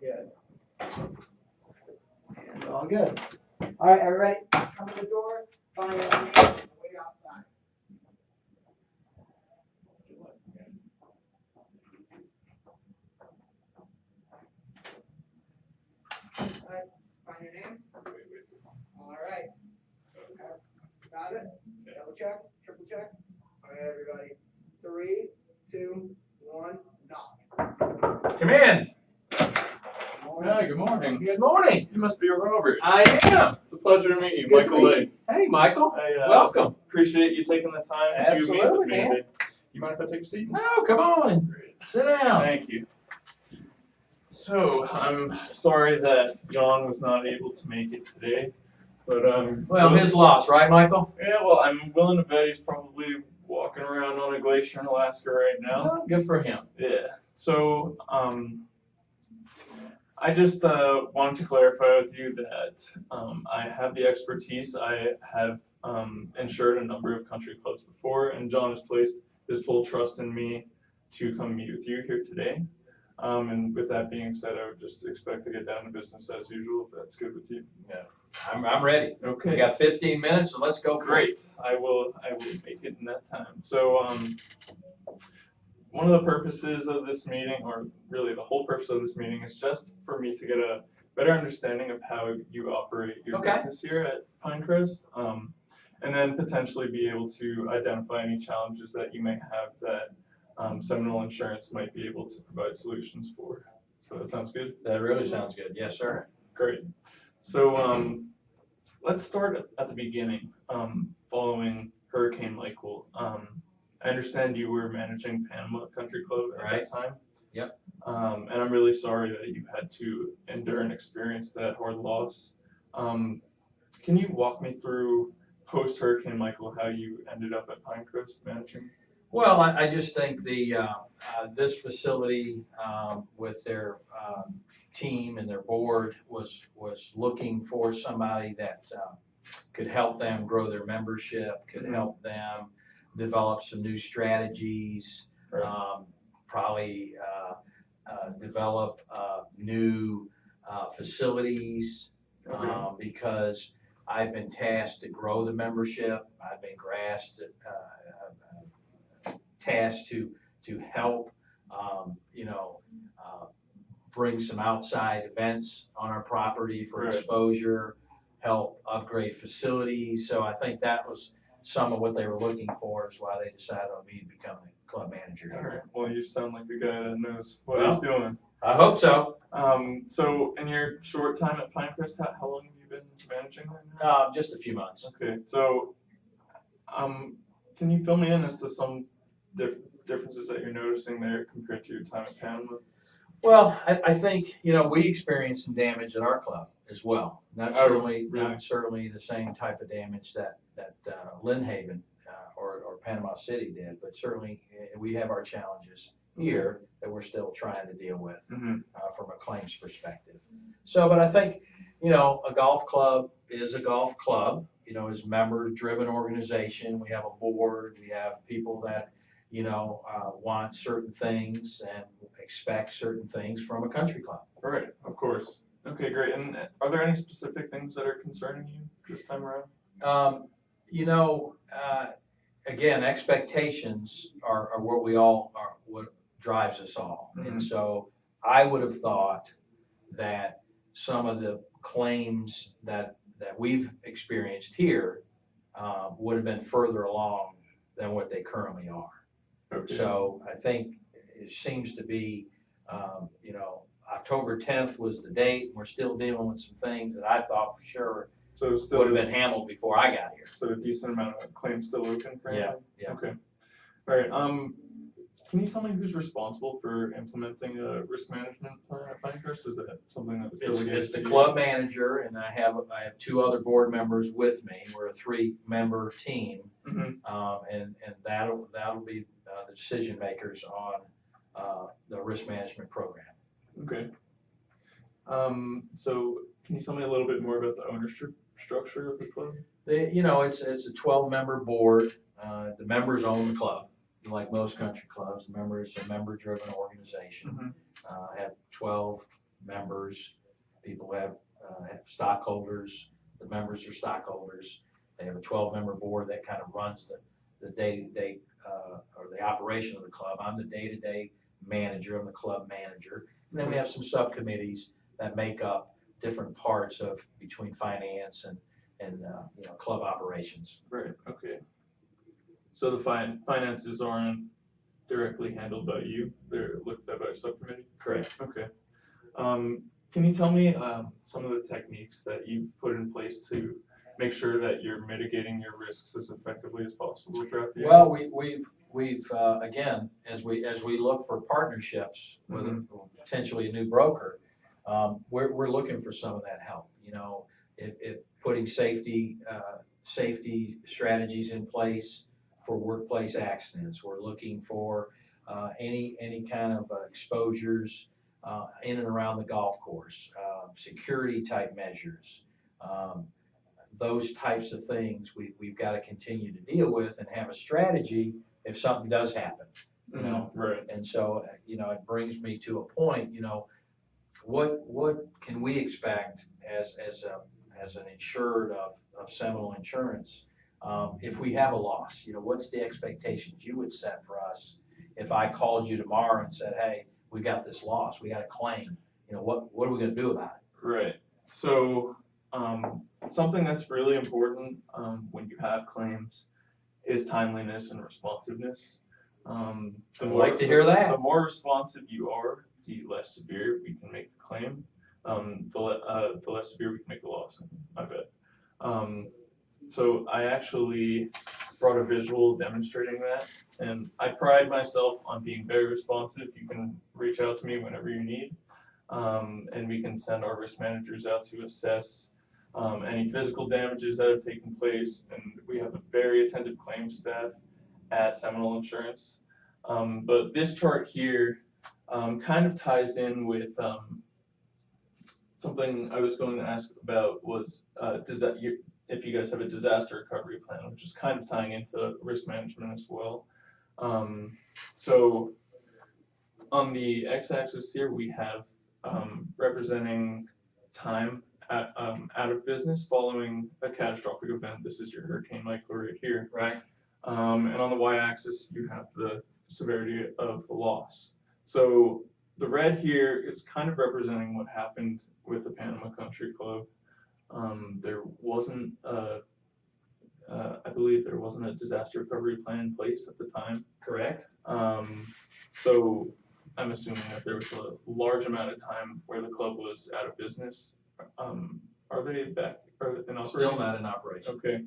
good. And all good. All right, everybody, come to the door, find your name, and wait outside. All right, find your name. All right. Got it? Double check, triple check. All right, everybody. 3, 2, 1, knock. Come in. Hi, good morning. Good morning. You must be Robert. I am. It's a pleasure to meet you, Good Michael to meet Lake. you. Hey, Michael. I Welcome. appreciate you taking the time to meet Absolutely, with me man. today. You mind if I take a seat? No, come on. Great. Sit down. Thank you. So, I'm sorry that John was not able to make it today, but Well, his loss, right, Michael? yeah, well, I'm willing to bet he's probably walking around on a glacier in Alaska right now. Well, good for him. Yeah. So, I just wanted to clarify with you that I have the expertise. I have insured a number of country clubs before, and John has placed his full trust in me to come meet with you here today. And with that being said, I would just expect to get down to business as usual, if that's good with you. Yeah. I'm ready. We Okay. got 15 minutes, so let's go. Great. I will make it in that time. So, one of the purposes of this meeting, or really the whole purpose of this meeting, is just for me to get a better understanding of how you operate your business here at Pinecrest, and then potentially be able to identify any challenges that you may have that Seminole Insurance might be able to provide solutions for. So that sounds good? That really sounds good. Yes, sir. Great. So let's start at the beginning, following Hurricane Michael. I understand you were managing Panama Country Club at that time. Yep. And I'm really sorry that you had to endure and experience that hard loss. Can you walk me through post Hurricane Michael how you ended up at Pinecrest managing? Well, I just think this facility with their team and their board was looking for somebody that could help them grow their membership, could help them develop some new strategies, probably develop new facilities, because I've been tasked to grow the membership. I've been tasked to help, bring some outside events on our property for exposure, help upgrade facilities. So I think that was some of what they were looking for, is why they decided on me to become the club manager here. All right. Well, you sound like a guy that knows what he's doing. I hope so. So in your short time at Pinecrest, how long have you been managing right now? Just a few months. Okay. So, can you fill me in as to some differences that you're noticing there compared to your time at Panama? Well, I think, we experienced some damage at our club as well. Not certainly the same type of damage that Lynn Haven or Panama City did, but certainly we have our challenges here that we're still trying to deal with from a claims perspective. So, but I think, a golf club is a golf club, is a member-driven organization. We have a board, we have people that want certain things and expect certain things from a country club. Right, of course. Okay, great. And are there any specific things that are concerning you this time around? Again, expectations are what we all are, what drives us all. And so I would have thought that some of the claims that we've experienced here would have been further along than what they currently are. Okay. So I think it seems to be, October 10th was the date. We're still dealing with some things that I thought for sure would have been handled before I got here. So a decent amount of claims still open for Yeah. Okay. All right. Can you tell me who's responsible for implementing a risk management plan at Pinecrest? Is that something that was delegated? It's the club manager, and I have 2 other board members with me. We're a 3-member team, and that'll be the decision makers on the risk management program. Okay. So can you tell me a little bit more about the ownership structure of the club? It's a 12-member board. The members own the club. Like most country clubs, the member is a member-driven organization. I have 12 members, people have stockholders, the members are stockholders. They have a 12-member board that kind of runs the day-to-day, or the operation of the club. I'm the day-to-day manager, I'm the club manager. And then we have some subcommittees that make up different parts of between finance and club operations. Right, okay. So the finances aren't directly handled by you, they're looked at by a subcommittee? Correct. Okay. Can you tell me some of the techniques that you've put in place to make sure that you're mitigating your risks as effectively as possible throughout the year? Well, we've again, as we look for partnerships with potentially a new broker, we're looking for some of that help. You know, if putting safety strategies in place for workplace accidents, we're looking for any kind of exposures in and around the golf course, security type measures. Those types of things we've got to continue to deal with and have a strategy if something does happen, you know. Right. And so, you know, it brings me to a point, you know, what can we expect as an insured of Seminole Insurance if we have a loss? You know, what's the expectations you would set for us if I called you tomorrow and said, hey, we got this loss, we got a claim, you know, what are we going to do about it? Right. So something that's really important when you have claims is timeliness and responsiveness. I'd like to hear that. The more responsive you are, the less severe we can make the claim. The less severe we can make the loss, I bet. So I actually brought a visual demonstrating that, and I pride myself on being very responsive. You can reach out to me whenever you need, and we can send our risk managers out to assess any physical damages that have taken place, and we have a very attentive claims staff at Seminole Insurance. But this chart here kind of ties in with something I was going to ask about was if you guys have a disaster recovery plan, which is kind of tying into risk management as well. So on the x-axis here, we have representing time out of business following a catastrophic event. This is your Hurricane Michael right here. Right. And on the y-axis, you have the severity of the loss. So the red here, it's kind of representing what happened with the Panama Country Club. There wasn't I believe there wasn't a disaster recovery plan in place at the time. Correct. So I'm assuming that there was a large amount of time where the club was out of business. Are they back? Are they in operation? Still not in operation. Okay.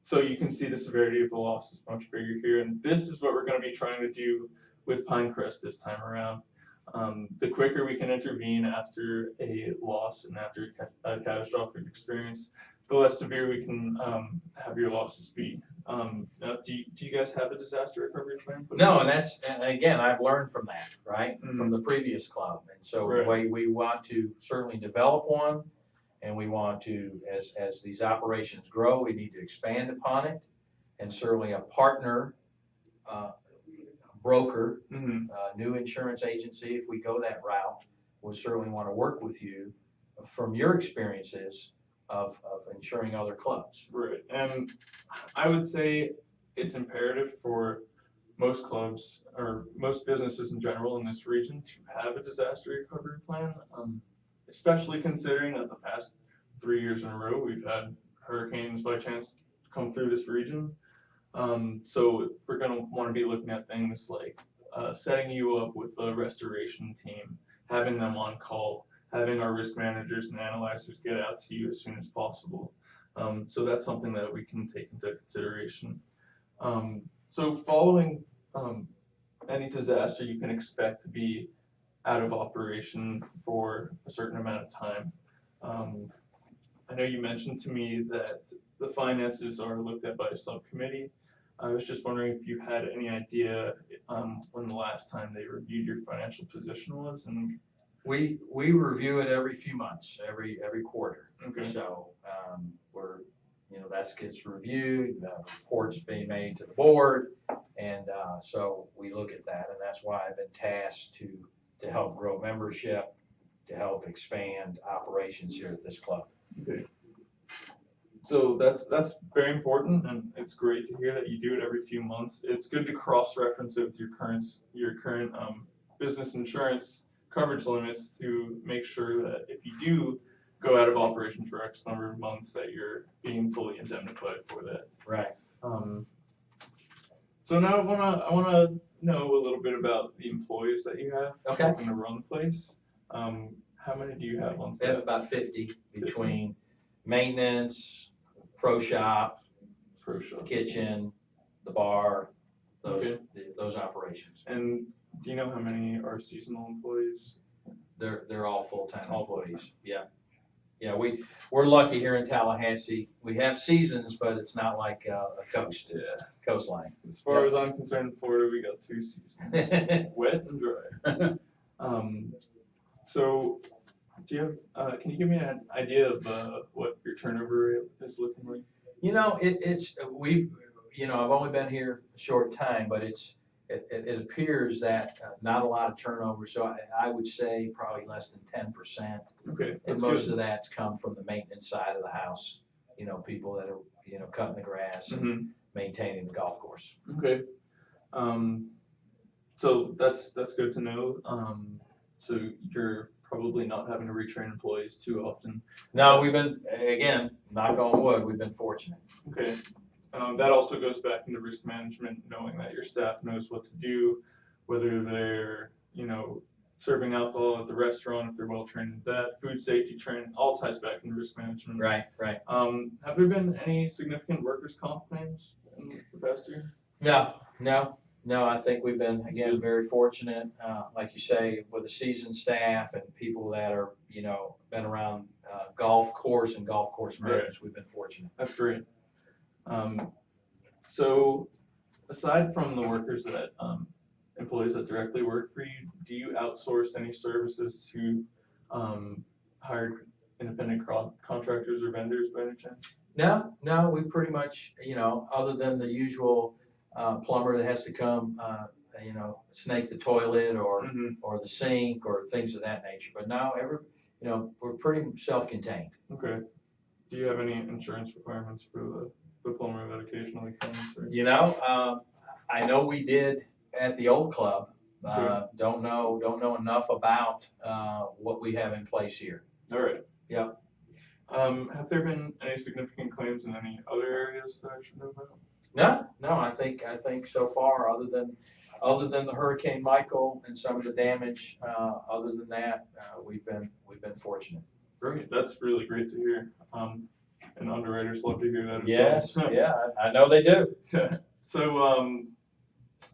So you can see the severity of the loss is much bigger here, and this is what we're going to be trying to do with Pinecrest this time around. The quicker we can intervene after a loss and after a catastrophic experience, the less severe we can have your losses be. Now, do you guys have a disaster recovery plan? No, and again, I've learned from that, right, from the previous club. And so we want to certainly develop one, and we want to, as these operations grow, we need to expand upon it, and certainly a partner, broker, new insurance agency, if we go that route, we'll certainly want to work with you from your experiences of insuring other clubs. Right, and I would say it's imperative for most clubs or most businesses in general in this region to have a disaster recovery plan, especially considering that the past 3 years in a row we've had hurricanes by chance come through this region. So we're going to want to be looking at things like setting you up with a restoration team, having them on call, having our risk managers and analyzers get out to you as soon as possible. So that's something that we can take into consideration. So following any disaster, you can expect to be out of operation for a certain amount of time. I know you mentioned to me that the finances are looked at by a subcommittee. I was just wondering if you had any idea when the last time they reviewed your financial position was. And we review it every few months, every quarter. Okay. So we're, you know, that gets reviewed, reports being made to the board, and so we look at that, and that's why I've been tasked to help grow membership help expand operations here at this club. Okay. So that's very important, and it's great to hear that you do it every few months. It's good to cross-reference it with your current business insurance coverage limits to make sure that if you do go out of operation for X number of months, that you're being fully indemnified for that. Right. So now I wanna know a little bit about the employees that you have Okay. helping to run the place. How many do you have on We have staff? about 50 between maintenance, pro shop, Pro shop. kitchen, the bar, Okay. those operations. And do you know how many are seasonal employees? They're all full-time All employees. Yeah. Yeah, we're lucky here in Tallahassee. We have seasons, but it's not like a coastline. As far as I'm concerned, in Florida, we got 2 seasons, wet and dry. So, do you have? Can you give me an idea of what your turnover rate is looking like? You know, I've only been here a short time, but it appears that not a lot of turnover. So I would say probably less than 10%. Okay, And that's most good. of that's come from the maintenance side of the house. People that are cutting the grass and maintaining the golf course. Okay. So that's good to know. So you're probably not having to retrain employees too often. No, we've been, again, knock on wood, we've been fortunate. Okay. That also goes back into risk management, knowing that your staff knows what to do, whether they're, serving alcohol at the restaurant, if they're well trained in that, food safety training, all ties back into risk management. Right. Have there been any significant workers' comp claims in the past year? No, I think we've been, again, good. very fortunate, like you say, with a seasoned staff and people that are, been around golf course and golf course maintenance. We've been fortunate. That's great. So aside from the workers that, employees that directly work for you, do you outsource any services to hired independent contractors or vendors by any chance? No, we pretty much, other than the usual plumber that has to come, snake the toilet or the sink or things of that nature. But no, we're pretty self-contained. Okay. Do you have any insurance requirements for the plumber that occasionally comes? Or? I know we did at the old club. Okay. Don't know enough about what we have in place here. All right. Yeah. Have there been any significant claims in any other areas that I should know about? No, I think so far, other than the Hurricane Michael and some of the damage, other than that, we've been fortunate. Great, that's really great to hear. And underwriters love to hear that as Yes, well. yeah, I know they do. So,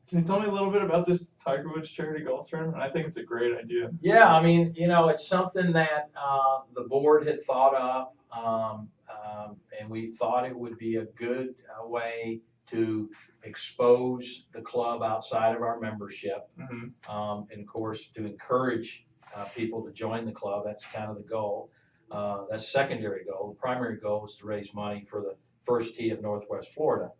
can you tell me a little bit about this Tiger Woods charity golf tournament? I think it's a great idea. Yeah, I mean, it's something that the board had thought up, and we thought it would be a good way to expose the club outside of our membership, and of course to encourage people to join the club. That's kind of the goal. That's secondary goal. The primary goal is to raise money for the first tee of Northwest Florida.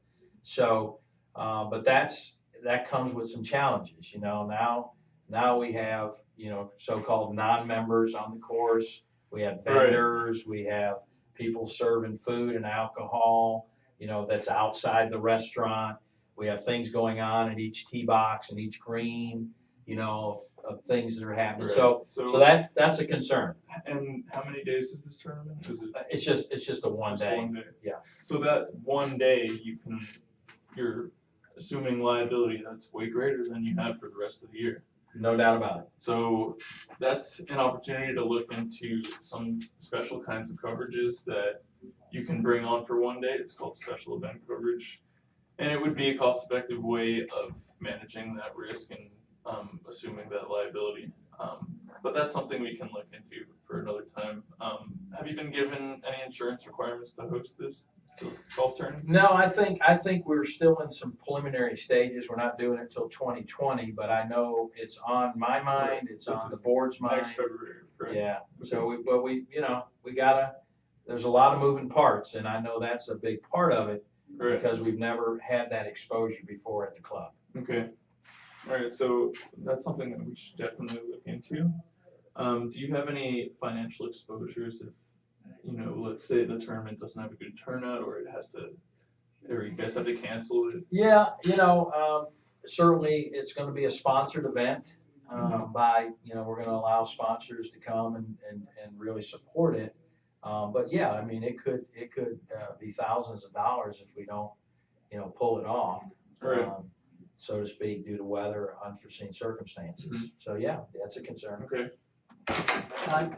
So, but that comes with some challenges. Now we have so-called non-members on the course. We have vendors. We have people serving food and alcohol. That's outside the restaurant. We have things going on at each tee box and each green. Of things that are happening. Right. So that's a concern. And how many days is this tournament? Is it It's just a one just day. 1 day? Yeah. So that 1 day you're assuming liability that's way greater than you have for the rest of the year. No doubt about it. So that's an opportunity to look into some special kinds of coverages that you can bring on for 1 day. It's called special event coverage. And it would be a cost-effective way of managing that risk and assuming that liability. But that's something we can look into for another time. Have you been given any insurance requirements to host this golf tournament? No, I think we're still in some preliminary stages. We're not doing it till 2020, but I know it's on my mind. It's This on the is board's mind. Next February, correct? Yeah. So we gotta. There's a lot of moving parts, and I know that's a big part of it Right. because we've never had that exposure before at the club. Okay. All right. So that's something that we should definitely look into. Do you have any financial exposures if, let's say the tournament doesn't have a good turnout, or you guys have to cancel it? Yeah, certainly it's gonna be a sponsored event, we're gonna allow sponsors to come and really support it. But yeah, I mean, it could be thousands of dollars if we don't, pull it off. Right. So to speak, due to weather or unforeseen circumstances. So yeah, that's a concern. Okay. Time.